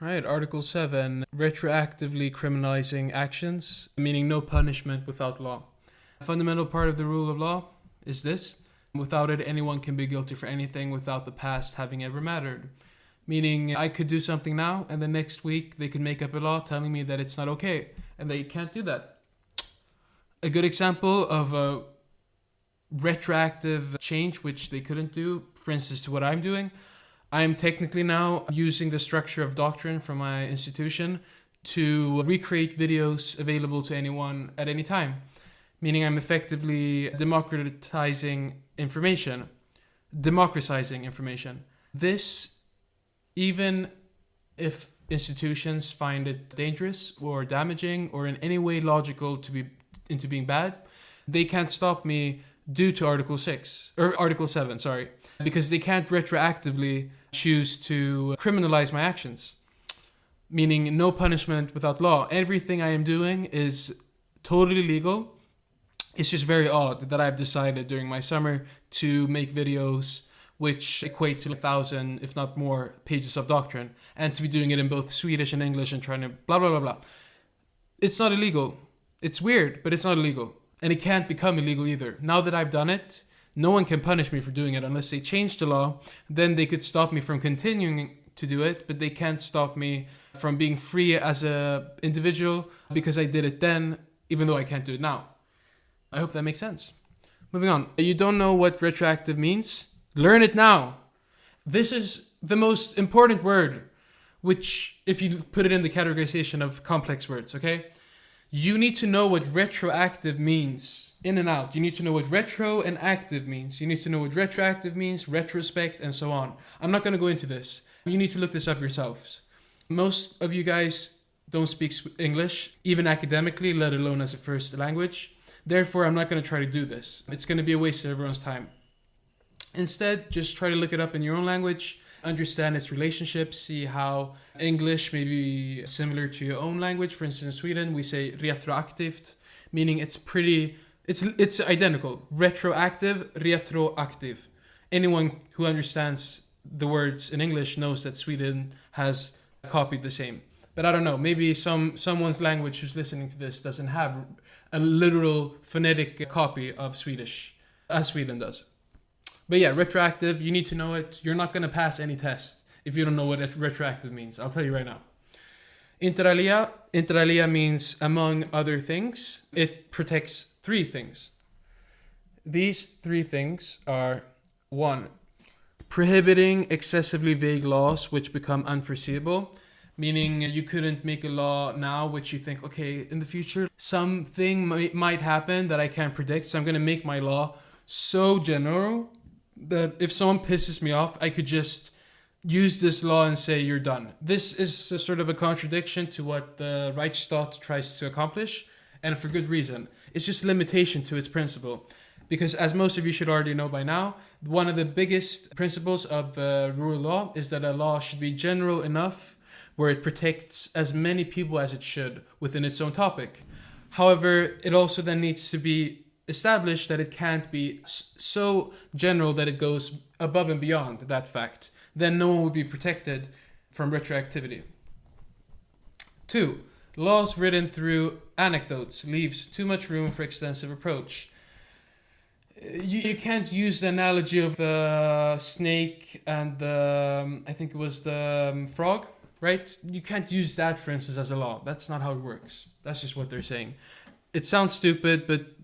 Right, Article 7, retroactively criminalizing actions, meaning no punishment without law. A fundamental part of the rule of law is this: without it, anyone can be guilty for anything without the past having ever mattered. Meaning, I could do something now, and the next week they could make up a law telling me that it's not okay, and that you can't do that. A good example of a retroactive change, which they couldn't do, for instance, to what I'm doing, I'm technically now using the structure of doctrine from my institution to recreate videos available to anyone at any time. Meaning I'm effectively democratizing information. This, even if institutions find it dangerous or damaging or in any way logical to be into being bad, they can't stop me due to Article 7, because they can't retroactively choose to criminalize my actions. Meaning no punishment without law. Everything I am doing is totally legal. It's just very odd that I've decided during my summer to make videos which equate to 1,000, if not more, pages of doctrine, and to be doing it in both Swedish and English and trying to blah, blah, blah, blah. It's not illegal. It's weird, but it's not illegal. And it can't become illegal either. Now that I've done it, no one can punish me for doing it unless they change the law. Then they could stop me from continuing to do it, but they can't stop me from being free as an individual because I did it then, even though I can't do it now. I hope that makes sense. Moving on. You don't know what retroactive means? Learn it now. This is the most important word, which, if you put it in the categorization of complex words, okay? You need to know what retroactive means, in and out. You need to know what retro and active means. You need to know what retroactive means, retrospect, and so on. I'm not going to go into this. You need to look this up yourselves. Most of you guys don't speak English, even academically, let alone as a first language. Therefore, I'm not going to try to do this. It's going to be a waste of everyone's time. Instead, just try to look it up in your own language, understand its relationship, see how English may be similar to your own language. For instance, in Sweden, we say retroactivt, meaning it's identical. Retroactive, retroactive. Anyone who understands the words in English knows that Sweden has copied the same. But I don't know, maybe someone's language who's listening to this doesn't have a literal phonetic copy of Swedish, as Sweden does. But yeah, retroactive, you need to know it. You're not going to pass any test if you don't know what retroactive means. I'll tell you right now. Inter alia means among other things. It protects 3 things. These 3 things are: 1, prohibiting excessively vague laws which become unforeseeable. Meaning you couldn't make a law now which you think, okay, in the future, something might happen that I can't predict. So I'm going to make my law so general that if someone pisses me off, I could just use this law and say, you're done. This is a sort of a contradiction to what the Rechtsstaat tries to accomplish, and for good reason. It's just a limitation to its principle. Because as most of you should already know by now, one of the biggest principles of the rule of law is that a law should be general enough where it protects as many people as it should within its own topic. However, it also then needs to be established that it can't be so general that it goes above and beyond that fact. Then no one would be protected from retroactivity. 2, laws written through anecdotes leaves too much room for extensive approach. You can't use the analogy of the snake and I think it was the frog, right? You can't use that, for instance, as a law. That's not how it works. That's just what they're saying. It sounds stupid, but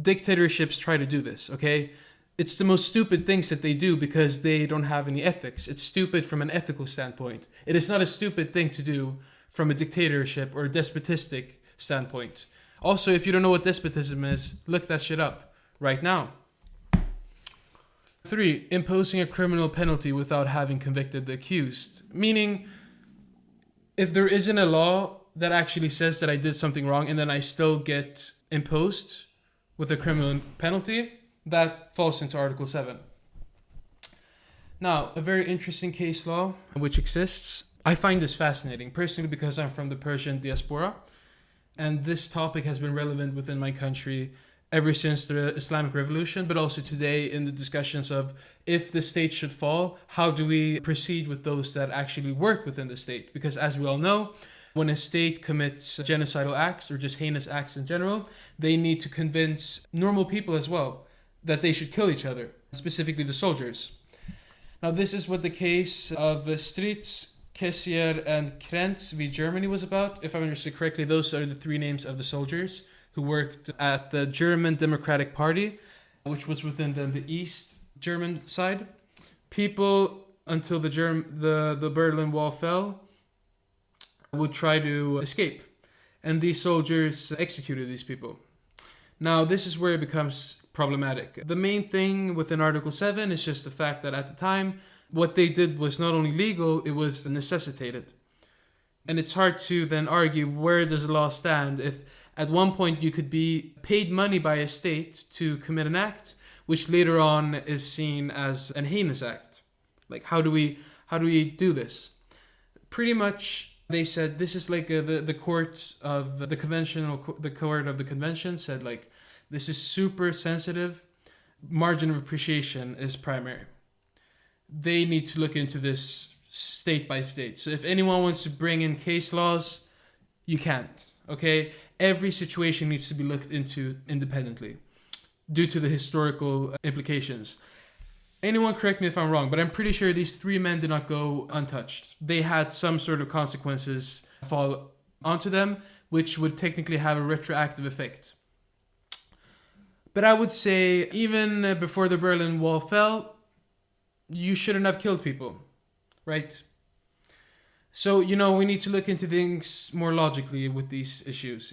dictatorships try to do this, okay? It's the most stupid things that they do because they don't have any ethics. It's stupid from an ethical standpoint. It is not a stupid thing to do from a dictatorship or a despotistic standpoint. Also, if you don't know what despotism is, look that shit up right now. 3, imposing a criminal penalty without having convicted the accused. Meaning, if there isn't a law that actually says that I did something wrong and then I still get imposed with a criminal penalty, that falls into Article 7. Now, a very interesting case law which exists. I find this fascinating, personally, because I'm from the Persian diaspora, and this topic has been relevant within my country ever since the Islamic Revolution, but also today in the discussions of if the state should fall, how do we proceed with those that actually work within the state? Because as we all know, when a state commits genocidal acts or just heinous acts in general, they need to convince normal people as well that they should kill each other, specifically the soldiers. Now, this is what the case of Streletz Kessler Krenz v. Germany was about. If I understood correctly, those are the three names of the soldiers who worked at the German Democratic Party, which was within the East German side. People, until the Berlin Wall fell, would try to escape. And these soldiers executed these people. Now, this is where it becomes problematic. The main thing within Article 7 is just the fact that at the time, what they did was not only legal, it was necessitated. And it's hard to then argue where does the law stand if at one point you could be paid money by a state to commit an act, which later on is seen as an heinous act. Like, how do we do this? Pretty much, they said this is like the court of the court of the convention said, like, this is super sensitive. Margin of appreciation is primary. They need to look into this state by state. So if anyone wants to bring in case laws, you can't, okay? Every situation needs to be looked into independently due to the historical implications. Anyone correct me if I'm wrong, but I'm pretty sure these three men did not go untouched. They had some sort of consequences fall onto them, which would technically have a retroactive effect. But I would say even before the Berlin Wall fell, you shouldn't have killed people, right? So, we need to look into things more logically with these issues.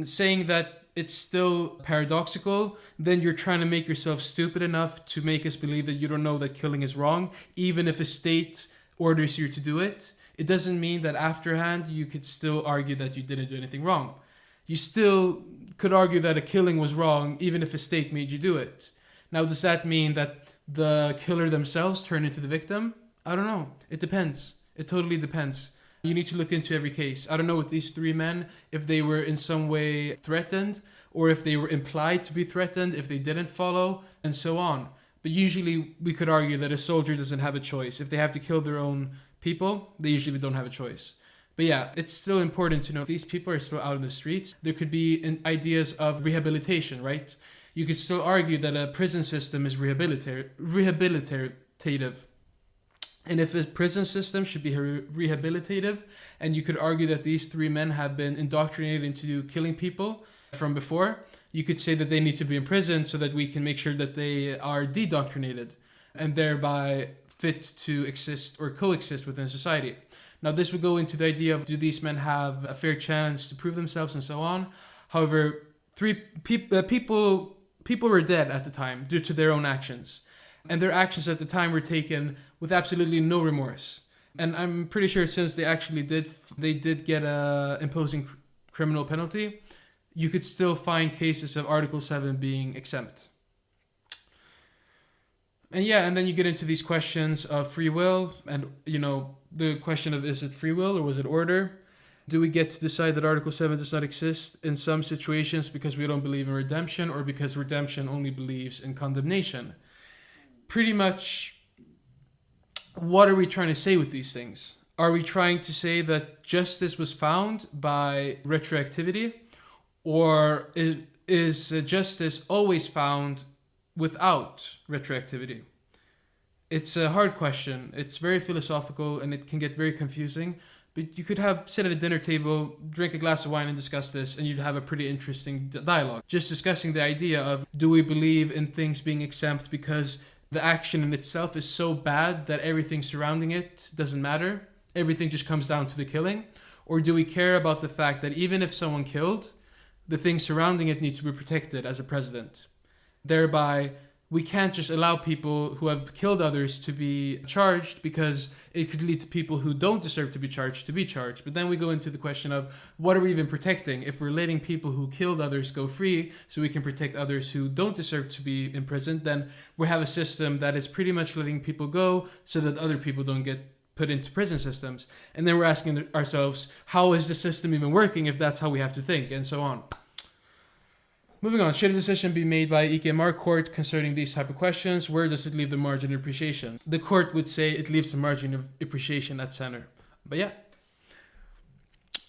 Saying that it's still paradoxical, then you're trying to make yourself stupid enough to make us believe that you don't know that killing is wrong, even if a state orders you to do it. It doesn't mean that afterhand you could still argue that you didn't do anything wrong. You still could argue that a killing was wrong, even if a state made you do it. Now, does that mean that the killer themselves turned into the victim? I don't know. It depends. It totally depends. You need to look into every case. I don't know with these three men, if they were in some way threatened, or if they were implied to be threatened, if they didn't follow, and so on. But usually we could argue that a soldier doesn't have a choice. If they have to kill their own people, they usually don't have a choice. But yeah, it's still important to know these people are still out in the streets. There could be ideas of rehabilitation, right? You could still argue that a prison system is rehabilitative. And if a prison system should be rehabilitative, and you could argue that these three men have been indoctrinated into killing people from before, you could say that they need to be in prison so that we can make sure that they are dedoctrinated and thereby fit to exist or coexist within society. Now, this would go into the idea of, do these men have a fair chance to prove themselves and so on? However, people were dead at the time due to their own actions. And their actions at the time were taken with absolutely no remorse. And I'm pretty sure since they actually did get a imposing criminal penalty, you could still find cases of Article 7 being exempt. And yeah, and then you get into these questions of free will and, the question of, is it free will or was it order? Do we get to decide that Article 7 does not exist in some situations because we don't believe in redemption, or because redemption only believes in condemnation? Pretty much, what are we trying to say with these things? Are we trying to say that justice was found by retroactivity? Or is justice always found without retroactivity? It's a hard question. It's very philosophical and it can get very confusing. But you could sit at a dinner table, drink a glass of wine and discuss this, and you'd have a pretty interesting dialogue. Just discussing the idea of, do we believe in things being exempt because the action in itself is so bad that everything surrounding it doesn't matter? Everything just comes down to the killing? Or do we care about the fact that even if someone killed, the things surrounding it need to be protected as a precedent? Thereby, we can't just allow people who have killed others to be charged, because it could lead to people who don't deserve to be charged. But then we go into the question of, what are we even protecting? If we're letting people who killed others go free so we can protect others who don't deserve to be imprisoned, then we have a system that is pretty much letting people go so that other people don't get put into prison systems. And then we're asking ourselves, how is the system even working if that's how we have to think, and so on. Moving on, should a decision be made by EKMR court concerning these type of questions? Where does it leave the margin of appreciation? The court would say it leaves the margin of appreciation at center. But yeah.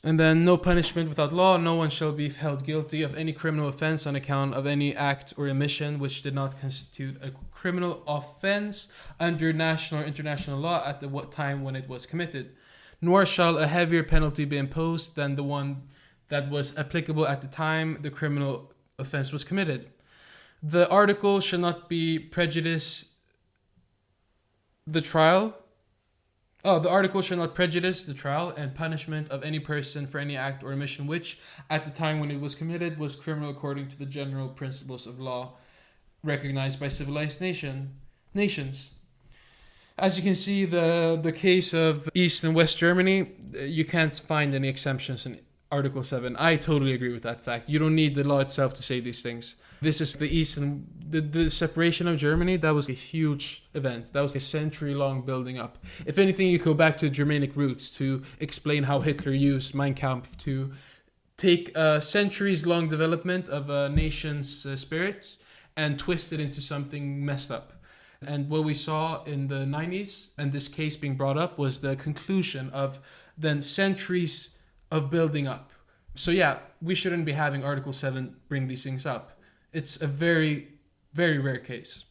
And then no punishment without law. No one shall be held guilty of any criminal offense on account of any act or omission which did not constitute a criminal offense under national or international law at the time when it was committed. Nor shall a heavier penalty be imposed than the one that was applicable at the time the criminal offense was committed. The article shall not be prejudice the trial. The article shall not prejudice the trial and punishment of any person for any act or omission which, at the time when it was committed, was criminal according to the general principles of law recognized by civilized nations. As you can see, the case of East and West Germany, you can't find any exemptions in Article 7. I totally agree with that fact. You don't need the law itself to say these things. This is the East and the separation of Germany. That was a huge event. That was a century-long building up. If anything, you go back to Germanic roots to explain how Hitler used Mein Kampf to take a centuries-long development of a nation's spirit and twist it into something messed up. And what we saw in the 90s, and this case being brought up, was the conclusion of then centuries of building up. So yeah, we shouldn't be having Article 7 bring these things up. It's a very, very rare case.